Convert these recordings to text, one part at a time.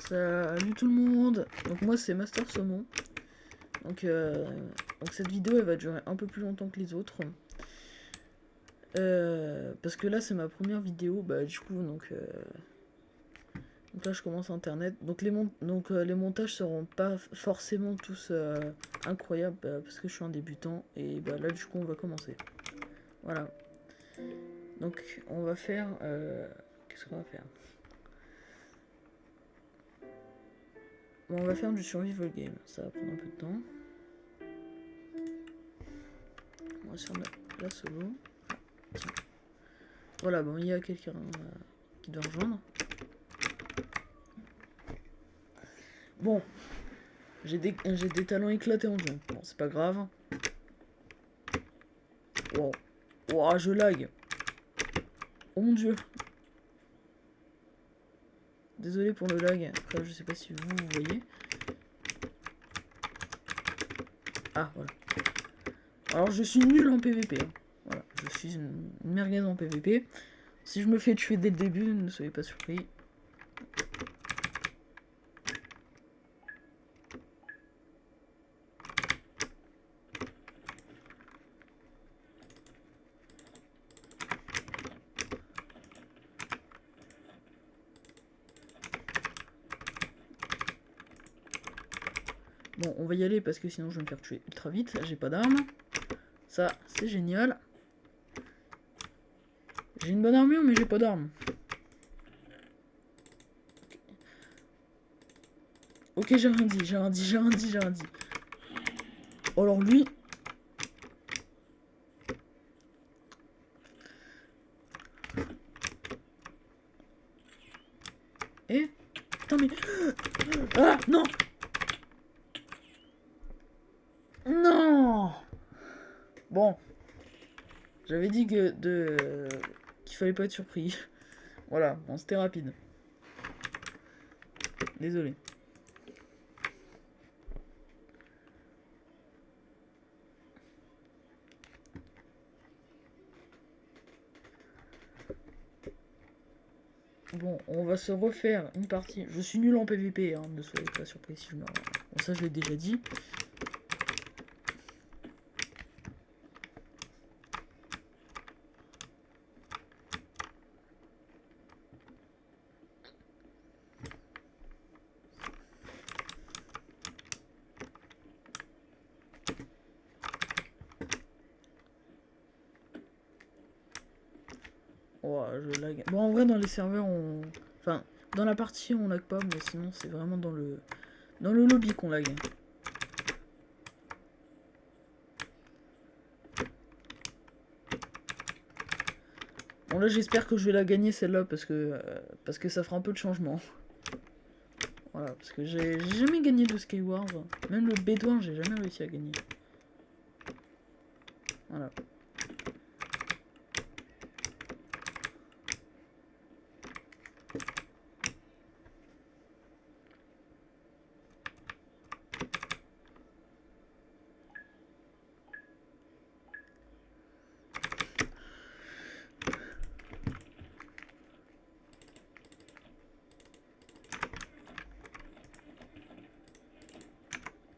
Salut tout le monde. Donc moi c'est Master Saumon. Donc cette vidéo elle va durer un peu plus longtemps que les autres. Parce que là c'est ma première vidéo, du coup donc là je commence internet. Donc les montages seront pas forcément tous incroyables parce que je suis un débutant et là du coup on va commencer. Voilà. Donc on va faire qu'est-ce qu'on va faire? Bon, on va faire du survival game, ça va prendre un peu de temps. On va sur la solo. Tiens. Voilà, bon, il y a quelqu'un qui doit rejoindre. Bon, j'ai des talents éclatés en jeu. Bon, c'est pas grave. Wow. Wow, je lag. Oh mon dieu. Désolé pour le lag. Après, je sais pas si vous voyez. Ah, voilà. Alors, je suis nul en PVP. Hein. Voilà, je suis une merguez en PVP. Si je me fais tuer dès le début, ne soyez pas surpris. Bon, on va y aller parce que sinon je vais me faire tuer ultra vite. J'ai pas d'armes. Ça, c'est génial. J'ai une bonne armure, mais j'ai pas d'armes. Ok, j'ai rien dit. Oh, alors lui... Eh? Putain, mais... Ah, non! Non! Bon. J'avais dit qu'il fallait pas être surpris. Voilà, bon, c'était rapide. Désolé. Bon, on va se refaire une partie. Je suis nul en PVP, hein, ne soyez pas surpris si je meurs. Bon, ça je l'ai déjà dit. Oh, je lag. Bon, en vrai, dans les serveurs, on... Enfin, dans la partie, on lag pas, mais sinon, c'est vraiment dans le lobby qu'on lag. Bon, là, j'espère que je vais la gagner, celle-là, parce que ça fera un peu de changement. Voilà, parce que j'ai jamais gagné de Skyward. Même le Bédouin, j'ai jamais réussi à gagner. Voilà.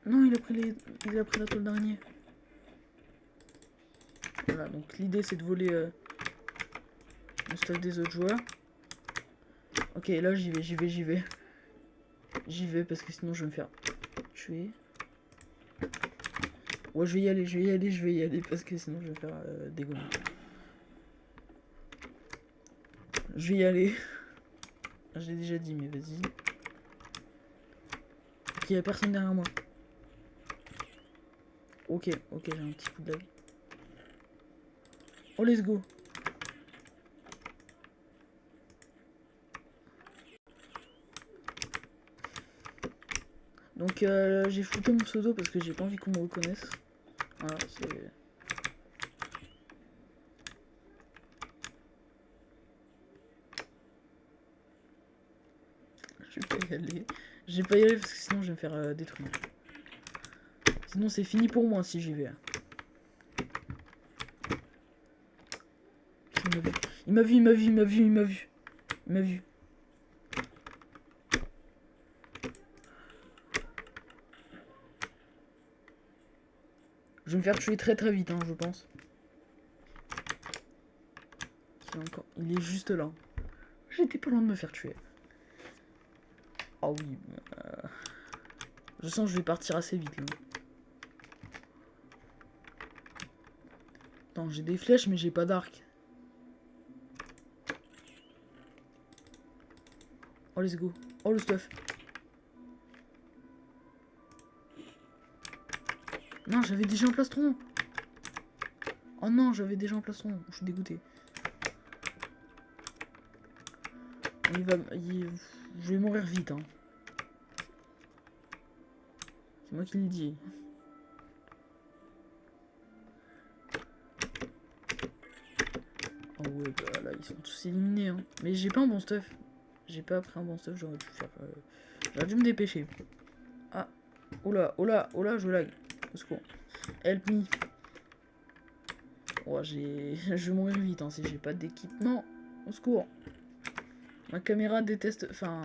Non, il a pris la toile d'araignée. Voilà, donc l'idée c'est de voler le stuff des autres joueurs. Ok, là j'y vais. J'y vais parce que sinon je vais me faire tuer. Ouais, je vais y aller parce que sinon je vais me faire dégommer. Je vais y aller. Je l'ai déjà dit, mais vas-y. Ok, y'a personne derrière moi. Ok, j'ai un petit coup de lag. Oh, let's go. Donc j'ai flouté mon pseudo parce que j'ai pas envie qu'on me reconnaisse. Voilà, c'est... Je vais pas y aller. Je vais pas y aller parce que sinon je vais me faire détruire. Sinon c'est fini pour moi si j'y vais. Il m'a vu. Je vais me faire tuer très très vite, hein, je pense. Il est juste là. J'étais pas loin de me faire tuer. Ah oui. Je sens que je vais partir assez vite là. Attends, j'ai des flèches mais j'ai pas d'arc. Oh let's go. Oh le stuff. Non, j'avais déjà un plastron. Oh non, j'avais déjà un plastron. Je suis dégoûté. Je vais mourir vite, hein. C'est moi qui le dis. Oh ouais, bah là, ils sont tous éliminés, hein. Mais j'ai pas un bon stuff. J'ai pas pris un bon stuff, j'aurais dû faire... J'aurais dû me dépêcher. Ah. Oh là, oh là, oh là, je lag. Au secours. Help me. Oh, je vais mourir vite, hein, si j'ai pas d'équipement. Au secours. Ma caméra déteste... Enfin...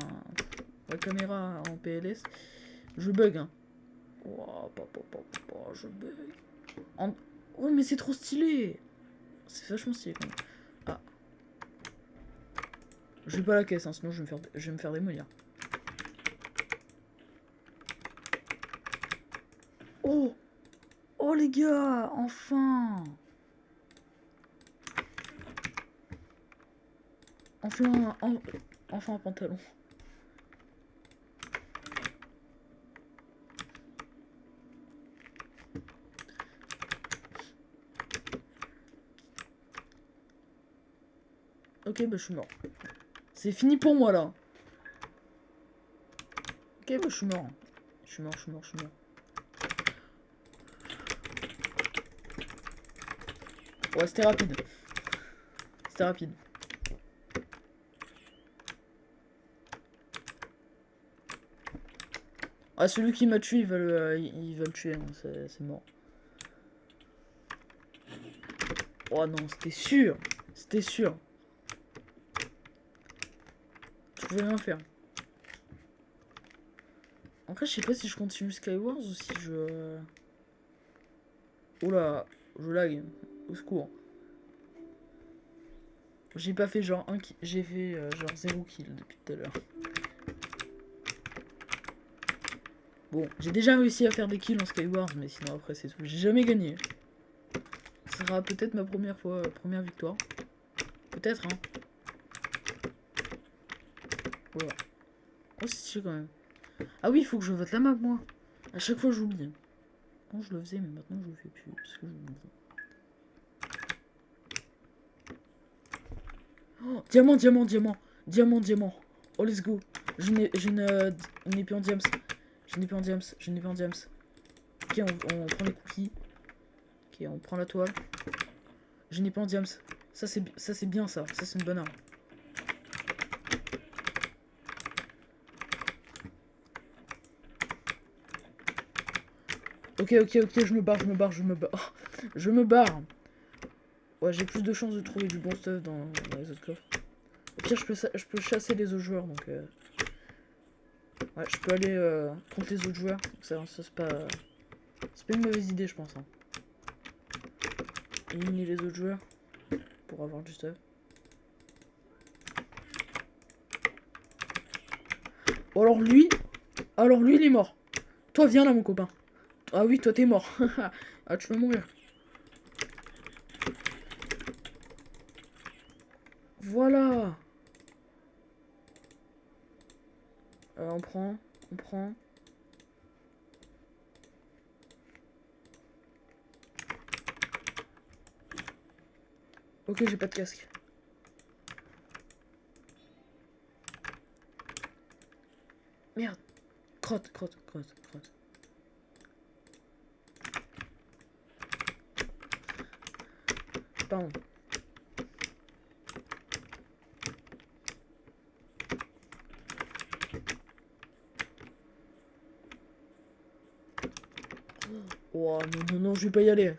Ma caméra en PLS... Je bug, hein. Oh, je bug. Oh, mais c'est trop stylé. C'est vachement stylé, quand même. Ah. Je vais pas à la caisse, hein, sinon je vais me faire démolir. Oh. Oh, les gars, enfin. Enfin un pantalon. Ok, bah je suis mort. C'est fini pour moi là. Ok, bah je suis mort. Je suis mort. Ouais, c'était rapide. C'était rapide. Ah, celui qui m'a tué, il va le tuer, hein. C'est mort. Oh non, c'était sûr. C'était sûr. Je pouvais rien faire. Après, je sais pas si je continue Skywars ou si je... Oula, je lag. Au secours. J'ai pas fait genre un kill. J'ai fait genre 0 kill depuis tout à l'heure. Bon, j'ai déjà réussi à faire des kills en Skywars, mais sinon après c'est tout. J'ai jamais gagné. Ce sera peut-être ma première victoire. Peut-être, hein. Voilà. Oh, c'est stylé quand même. Ah oui, il faut que je vote la map, moi. À chaque fois, j'oublie. Bon, je le faisais, mais maintenant, je le fais plus. Parce que j'oublie. Oh, diamant. Diamant. Oh, let's go. Je n'ai plus en diams. Je n'ai plus en diams. Ok, on prend les cookies. Ok, on prend la toile. Je n'ai pas en diams. Ça, c'est bien, ça. Ça, c'est une bonne arme. Ok, je me barre. Je me barre. Ouais, j'ai plus de chances de trouver du bon stuff dans les autres coffres. Au pire, je peux chasser les autres joueurs, donc... Ouais, je peux aller contre les autres joueurs. Ça c'est pas... C'est pas une mauvaise idée, je pense. Hein. Éliminer les autres joueurs pour avoir du stuff. Oh, alors lui, il est mort. Toi, viens là, mon copain. Ah oui, toi, t'es mort. Ah, tu vas mourir. Voilà. On prend. Ok, j'ai pas de casque. Merde. Crotte. Pardon. Oh non, je vais pas y aller.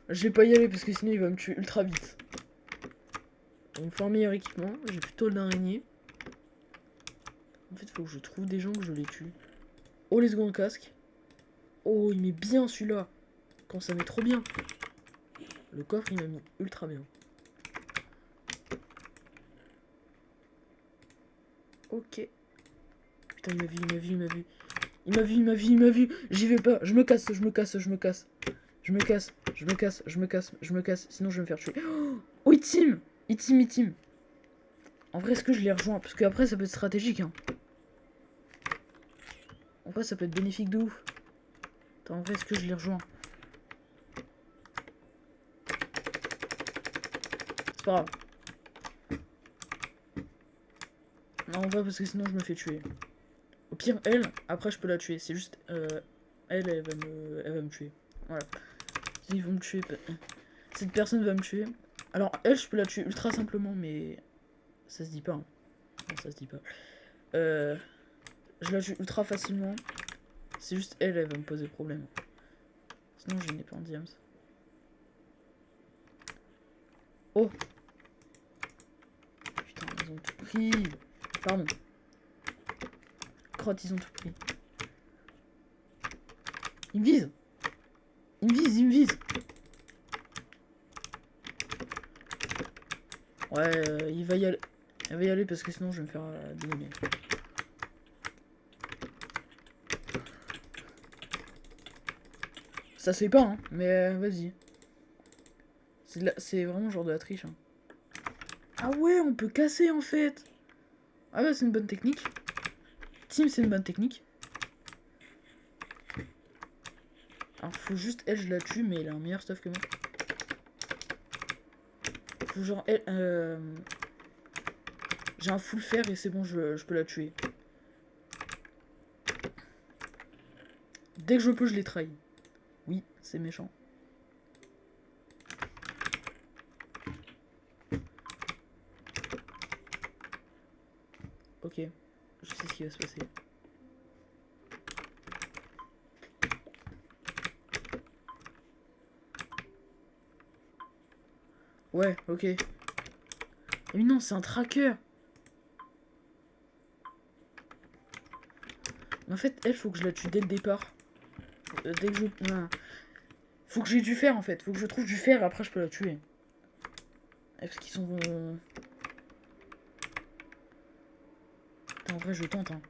Je vais pas y aller parce que sinon il va me tuer ultra vite. Il me faut un meilleur équipement. J'ai plutôt d'araignée. En fait, faut que je trouve des gens que je les tue. Oh, les secondes casques. Oh, il met bien celui-là. quand ça met trop bien. Le coffre, il m'a mis ultra bien. Ok. Putain, il m'a vu, il m'a vu, il m'a vu. Il m'a vu, il m'a vu, il m'a vu. J'y vais pas. Je me casse, je me casse, je me casse. Je me casse, je me casse, je me casse, je me casse. Sinon, je vais me faire tuer. Oh, il team. Il team, il team. En vrai, est-ce que je les rejoins? Parce qu'après, ça peut être stratégique, hein. En vrai, ça peut être bénéfique de ouf. Attends, en vrai, est-ce que je les rejoins? C'est pas grave. Non, en vrai, parce que sinon, je me fais tuer. Au pire, elle, après, je peux la tuer. C'est juste... elle va me tuer. Voilà. Ils vont me tuer. Cette personne va me tuer. Alors, elle, je peux la tuer ultra simplement, mais... Ça se dit pas, hein. Non, ça se dit pas. Je la tue ultra facilement. C'est juste elle, elle va me poser problème. Sinon, je n'ai pas en diams. Oh! Putain, ils ont tout pris. Pardon. Crotte, ils ont tout pris. Ils me visent! Ils me visent, ils me visent! Ouais, il va y aller. Elle va y aller parce que sinon je vais me faire dégommer. Ça se fait pas, hein, mais vas-y. C'est vraiment genre de la triche. Hein. Ah ouais, on peut casser en fait! Ah ouais, c'est une bonne technique. Team, c'est une bonne technique. Alors, faut juste elle, je la tue, mais elle a un meilleur stuff que moi. Faut genre elle. J'ai un full fer et c'est bon, je peux la tuer. Dès que je peux, je les trahis. Oui, c'est méchant. Ok, je sais ce qui va se passer. Ouais, ok. Mais non, c'est un tracker. Mais en fait, elle, faut que je la tue dès le départ. Dès que je... Faut que j'ai du fer, en fait. Faut que je trouve du fer et après, je peux la tuer. Parce qu'ils sont... En vrai, je tente, hein.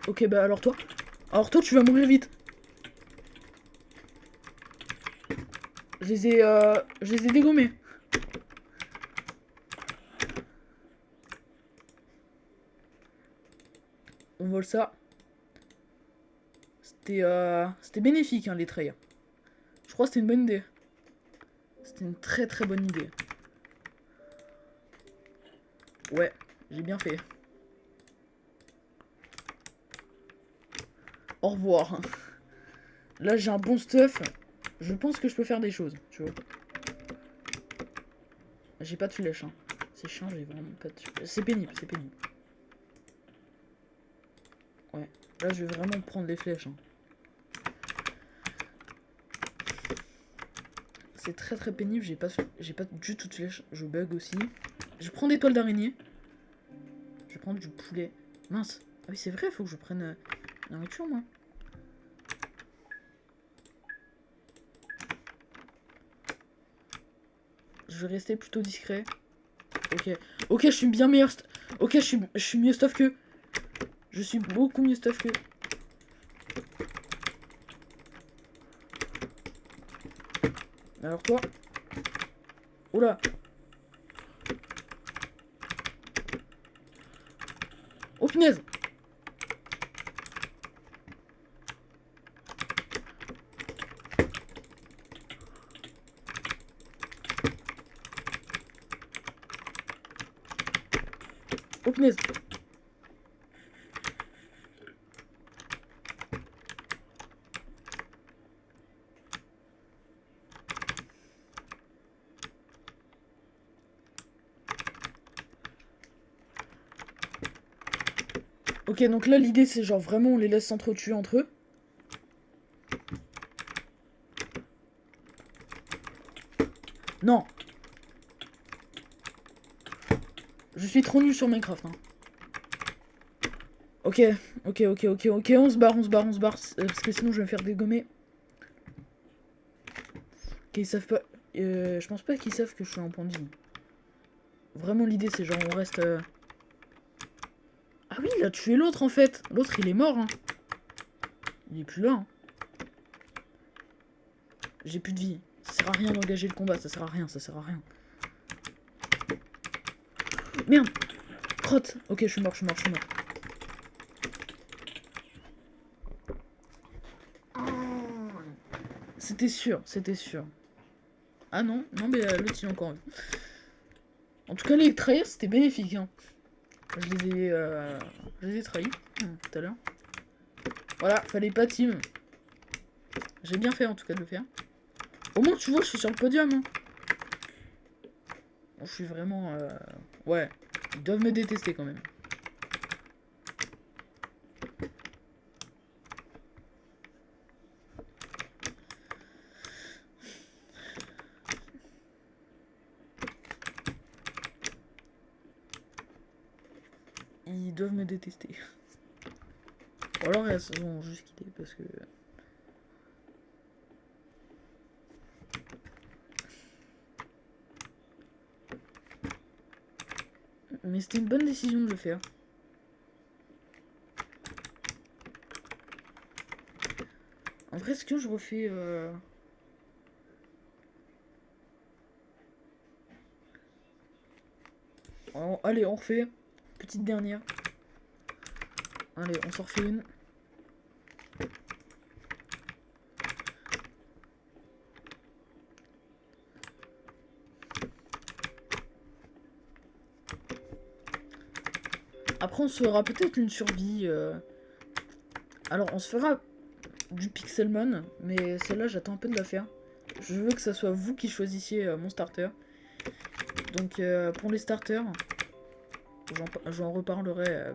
Ok, bah alors toi. Alors toi, tu vas mourir vite. Je les ai dégommés. On vole ça. C'était bénéfique, hein, les trails. Je crois que c'était une bonne idée. C'était une très très bonne idée. Ouais, j'ai bien fait. Au revoir. Là, j'ai un bon stuff. Je pense que je peux faire des choses, tu vois. J'ai pas de flèche, hein. C'est chiant, j'ai vraiment pas de... C'est pénible, c'est pénible. Ouais. Là, je vais vraiment prendre les flèches, hein. C'est très très pénible, j'ai pas du tout de flèches. Je bug aussi. Je prends des toiles d'araignée. Je vais prendre du poulet. Mince. Ah oui, c'est vrai, faut que je prenne la nourriture, moi. Je vais rester plutôt discret. Ok. Ok, je suis bien meilleur. Ok, je suis mieux stuff que. Je suis beaucoup mieux stuff que. Alors toi. Oula. Oh punaise. Oh punaise. Ok, donc là, l'idée, c'est genre vraiment on les laisse s'entretuer entre eux. Non. Je suis trop nul sur Minecraft. Hein. Ok, on se barre, parce que sinon je vais me faire dégommer. Ok, ils savent pas... je pense pas qu'ils savent que je suis en point de vie. Vraiment l'idée c'est genre on reste... Ah oui, il a tué l'autre en fait. L'autre il est mort. Hein. Il est plus là. Hein. J'ai plus de vie. Ça sert à rien d'engager le combat, ça sert à rien. Merde. Crotte. Ok, je suis mort. C'était sûr. Ah non, mais l'autre il est encore vu. En tout cas, les trahir c'était bénéfique. Hein. Je les ai trahis tout à l'heure. Voilà, fallait pas team. J'ai bien fait en tout cas de le faire. Au moins, tu vois, je suis sur le podium. Hein. Bon, je suis vraiment... Ouais, ils doivent me détester quand même. Ils doivent me détester. Ou alors ils ont juste quitté parce que... Mais c'était une bonne décision de le faire. En vrai, est-ce que je refais... allez, on refait. Petite dernière. Allez, on s'en refait une. Après, on se fera peut-être une survie. Alors, on se fera du Pixelmon, mais celle-là, j'attends un peu de la faire. Je veux que ça soit vous qui choisissiez mon starter. Donc, pour les starters, j'en reparlerai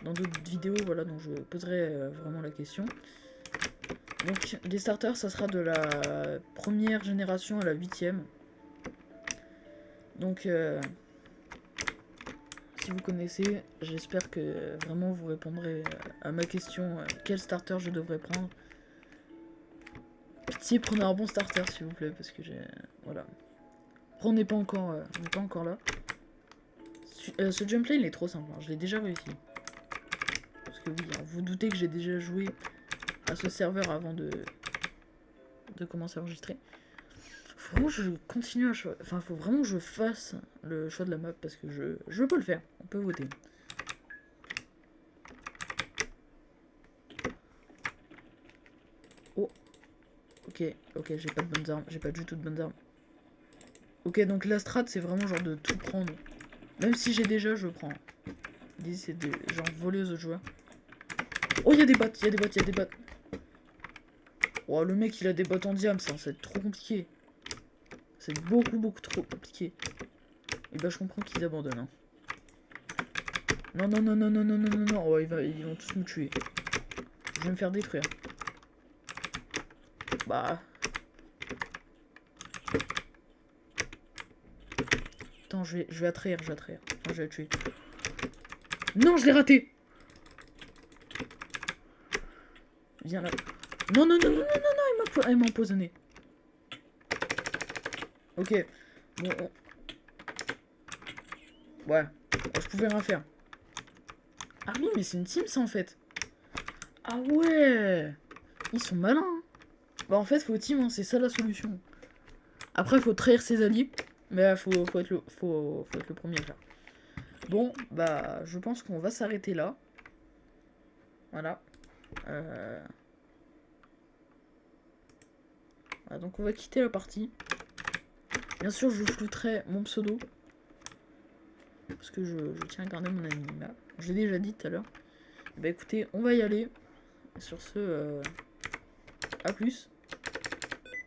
dans d'autres vidéos, voilà, donc je poserai vraiment la question. Donc, les starters, ça sera de la première génération à la 8ème. Donc, si vous connaissez, j'espère que vraiment vous répondrez à ma question quel starter je devrais prendre. Pitié, prenez un bon starter s'il vous plaît, parce que j'ai... Voilà. Après, on n'est pas encore là. Ce gameplay, il est trop simple, hein. Je l'ai déjà réussi. Parce que oui, hein, vous doutez que j'ai déjà joué à ce serveur avant de commencer à enregistrer. Faut vraiment que je continue à choisir... Enfin, faut vraiment que je fasse le choix de la map, parce que je peux le faire. On peut voter. Oh. Ok, j'ai pas de bonnes armes. J'ai pas du tout de bonnes armes. Ok, donc la strat, c'est vraiment genre de tout prendre. Même si j'ai déjà, je prends. L'idée, c'est de genre voler aux autres joueurs. Oh, il y a des bots. Oh, le mec, il a des bots en diam, ça va être trop compliqué. C'est beaucoup trop compliqué. Et bah, je comprends qu'ils abandonnent. Hein. Non. Oh, ils vont tous me tuer. Je vais me faire détruire. Bah... Attends, je vais attraire. Enfin, je vais la tuer. Non, je l'ai raté. Viens là. Non, il m'a empoisonné. Ok. Bon. Ouais. Je pouvais rien faire. Ah oui, mais c'est une team ça en fait. Ah ouais. Ils sont malins. Hein. Bah en fait, faut team, hein, c'est ça la solution. Après, faut trahir ses alliés. Mais faut être le premier à faire. Bon, bah, je pense qu'on va s'arrêter là. Voilà. Voilà. Donc on va quitter la partie. Bien sûr, je flouterai mon pseudo. Parce que je tiens à garder mon anonymat. Je l'ai déjà dit tout à l'heure. Bah écoutez, on va y aller. Sur ce, à plus.